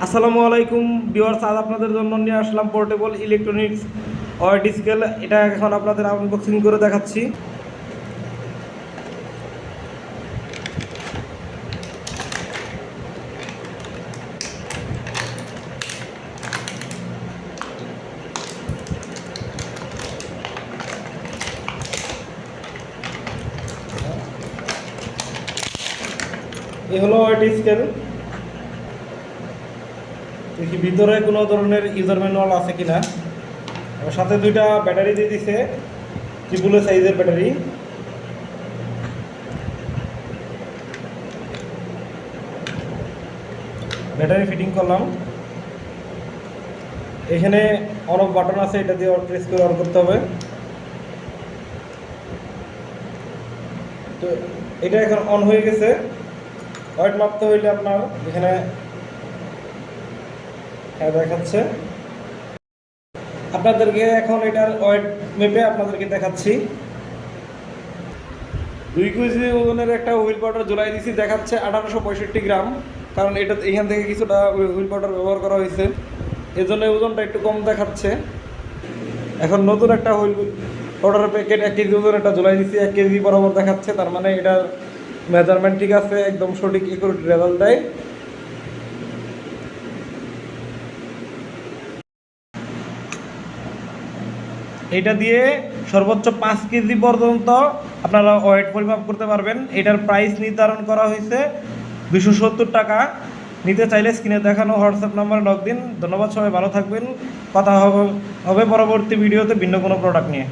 আসসালামু আলাইকুম ভিউয়ার্স, আজ আপনাদের জন্য নিয়ে আসলাম পোর্টেবল ইলেকট্রনিক্স ওয়েট স্কেল। এটা এখন আপনাদের আনবক্সিং করে দেখাচ্ছি। এই হলো ওয়েট স্কেল। দেখি ভিতরে কোনো ধরনের ইউজার ম্যানুয়াল আছে কিনা। সাথে দুইটা ব্যাটারি দিয়ে দিছে, ট্রিপল সাইজের ব্যাটারি। ব্যাটারি ফিটিং করলাম। এখানে অন অফ বাটন আছে, এটা দিয়ে প্রেস করে অন করতে হবে। তো এটা এখন অন হয়ে গেছে। ওয়েট মাপতে হইলে আপনার এখানে দেখাচ্ছে। আপনাদেরকে এখন এটার ওয়েট মেপে আপনাদেরকে দেখাচ্ছি। 2 কেজি ওজনের একটা হুইল পাউডার ঝুলাই দিয়েছি, দেখাচ্ছে 1865 গ্রাম। কারণ এটা এখান থেকে কিছুটা হুইল পাউডার ব্যবহার করা হয়েছে, এজন্য ওজনটা একটু কম দেখাচ্ছে। এখন নতুন একটা হুইল পাউডারের প্যাকেট 1 কেজি ওজন একটা ঝুলাই দিয়েছি, 1 কেজি বরাবর দেখাচ্ছে। তার মানে এটার মেজারমেন্ট ঠিক আছে, একদম সঠিক একুরেট রেজাল্ট দেয়। এটা দিয়ে সর্বোচ্চ 5 কেজি পর্যন্ত আপনারা ওয়েট পরিমাপ করতে পারবেন। এটার প্রাইস নির্ধারণ করা হয়েছে 270 টাকা। নিতে চাইলে স্ক্রিনে দেখানো হোয়াটসঅ্যাপ নাম্বারে নক দিন। ধন্যবাদ, সবাই ভালো থাকবেন। কথা হবে পরবর্তী ভিডিওতে ভিন্ন কোনো প্রোডাক্ট নিয়ে।